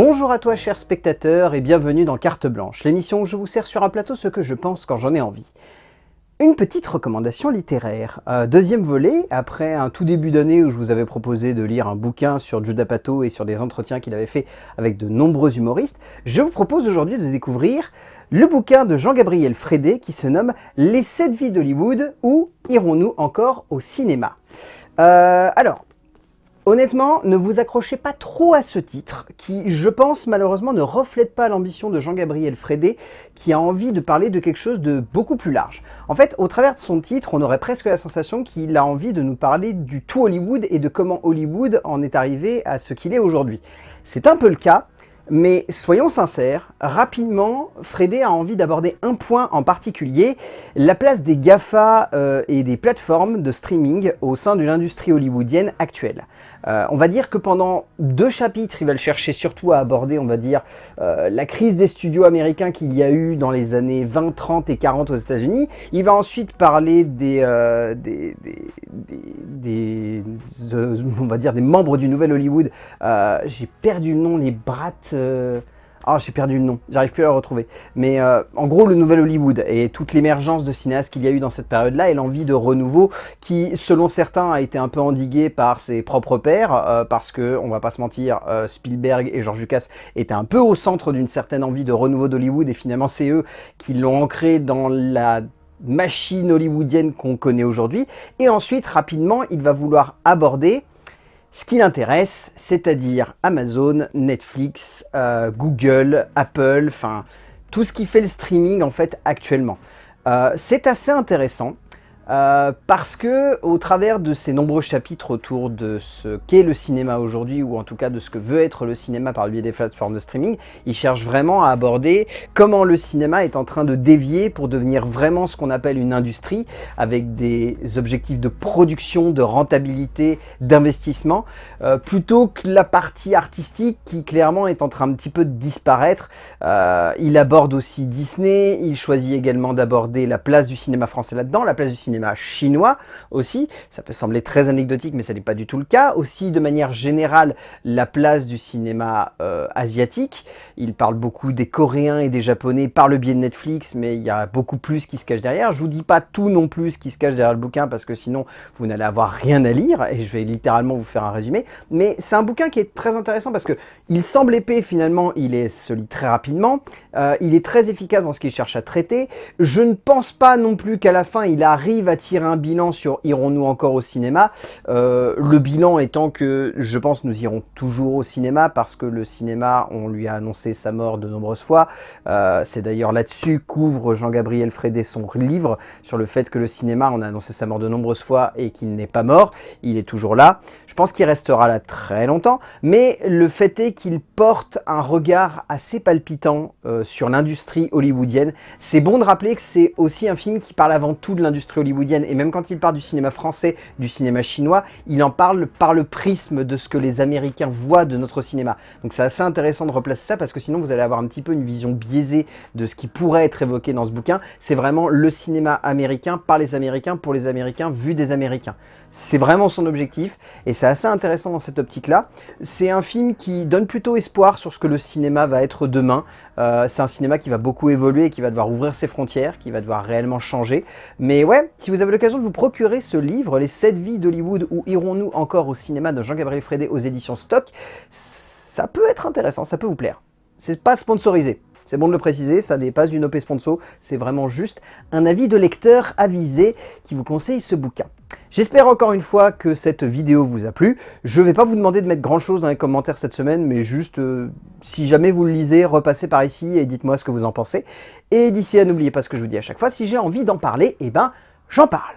Bonjour à toi chers spectateurs et bienvenue dans Carte Blanche, l'émission où je vous sers sur un plateau ce que je pense quand j'en ai envie. Une petite recommandation littéraire. Deuxième volet, après un tout début d'année où je vous avais proposé de lire un bouquin sur Judd Apatow et sur des entretiens qu'il avait fait avec de nombreux humoristes, je vous propose aujourd'hui de découvrir le bouquin de Jean-Gabriel Frédé qui se nomme « Les 7 vies d'Hollywood » ou « Irons-nous encore au cinéma ?» Honnêtement, ne vous accrochez pas trop à ce titre, qui, je pense, malheureusement, ne reflète pas l'ambition de Jean-Gabriel Frédé, qui a envie de parler de quelque chose de beaucoup plus large. En fait, au travers de son titre, on aurait presque la sensation qu'il a envie de nous parler du tout Hollywood et de comment Hollywood en est arrivé à ce qu'il est aujourd'hui. C'est un peu le cas, mais soyons sincères, rapidement, Frédé a envie d'aborder un point en particulier, la place des GAFA et des plateformes de streaming au sein de l'industrie hollywoodienne actuelle. On va dire que pendant 2 chapitres, il va le chercher surtout à aborder, on va dire, la crise des studios américains qu'il y a eu dans les années 20, 30 et 40 aux États-Unis. Il va ensuite parler on va dire des membres du Nouvel Hollywood. J'ai perdu le nom, les Bratt... j'ai perdu le nom, j'arrive plus à le retrouver. Mais en gros, le Nouvel Hollywood et toute l'émergence de cinéastes qu'il y a eu dans cette période-là et l'envie de renouveau qui, selon certains, a été un peu endiguée par ses propres pairs, parce que, on va pas se mentir, Spielberg et George Lucas étaient un peu au centre d'une certaine envie de renouveau d'Hollywood et finalement c'est eux qui l'ont ancré dans la machine hollywoodienne qu'on connaît aujourd'hui. Et ensuite, rapidement, il va vouloir aborder ce qui l'intéresse, c'est-à-dire Amazon, Netflix, Google, Apple, enfin tout ce qui fait le streaming en fait actuellement. C'est assez intéressant parce que au travers de ces nombreux chapitres autour de ce qu'est le cinéma aujourd'hui, ou en tout cas de ce que veut être le cinéma par le biais des plateformes de streaming, il cherche vraiment à aborder comment le cinéma est en train de dévier pour devenir vraiment ce qu'on appelle une industrie, avec des objectifs de production, de rentabilité, d'investissement, plutôt que la partie artistique qui clairement est en train un petit peu de disparaître. Il aborde aussi Disney, il choisit également d'aborder la place du cinéma français là-dedans, la place du cinéma chinois aussi, ça peut sembler très anecdotique mais ça n'est pas du tout le cas, aussi de manière générale la place du cinéma asiatique. Il parle beaucoup des Coréens et des Japonais par le biais de Netflix, mais il y a beaucoup plus qui se cache derrière. Je vous dis pas tout non plus ce qui se cache derrière le bouquin parce que sinon vous n'allez avoir rien à lire et je vais littéralement vous faire un résumé, mais c'est un bouquin qui est très intéressant parce que il semble épais, finalement il se lit très rapidement, il est très efficace dans ce qu'il cherche à traiter. Je ne pense pas non plus qu'à la fin il arrive à tirer un bilan sur irons-nous encore au cinéma, le bilan étant que je pense nous irons toujours au cinéma parce que le cinéma, on lui a annoncé sa mort de nombreuses fois. C'est d'ailleurs là-dessus qu'ouvre Jean-Gabriel Frédé son livre sur le fait que le cinéma, on a annoncé sa mort de nombreuses fois et qu'il n'est pas mort, il est toujours là. Je pense qu'il restera là très longtemps, mais le fait est qu'il porte un regard assez palpitant sur l'industrie hollywoodienne. C'est bon de rappeler que c'est aussi un film qui parle avant tout de l'industrie hollywoodienne, et même quand il parle du cinéma français, du cinéma chinois, il en parle par le prisme de ce que les Américains voient de notre cinéma. Donc c'est assez intéressant de replacer ça, parce que sinon vous allez avoir un petit peu une vision biaisée de ce qui pourrait être évoqué dans ce bouquin. C'est vraiment le cinéma américain par les Américains, pour les Américains, vu des Américains. C'est vraiment son objectif, et c'est assez intéressant dans cette optique-là. C'est un film qui donne plutôt espoir sur ce que le cinéma va être demain. C'est un cinéma qui va beaucoup évoluer, qui va devoir ouvrir ses frontières, qui va devoir réellement changer. Mais ouais, si vous avez l'occasion de vous procurer ce livre, Les 7 vies d'Hollywood ou irons-nous encore au cinéma de Jean-Gabriel Frédé aux éditions Stock, ça peut être intéressant, ça peut vous plaire. C'est pas sponsorisé. C'est bon de le préciser, ça n'est pas une OP sponsor, c'est vraiment juste un avis de lecteur avisé qui vous conseille ce bouquin. J'espère encore une fois que cette vidéo vous a plu. Je ne vais pas vous demander de mettre grand chose dans les commentaires cette semaine, mais juste, si jamais vous le lisez, repassez par ici et dites-moi ce que vous en pensez. Et d'ici là, n'oubliez pas ce que je vous dis à chaque fois, si j'ai envie d'en parler, eh ben, j'en parle.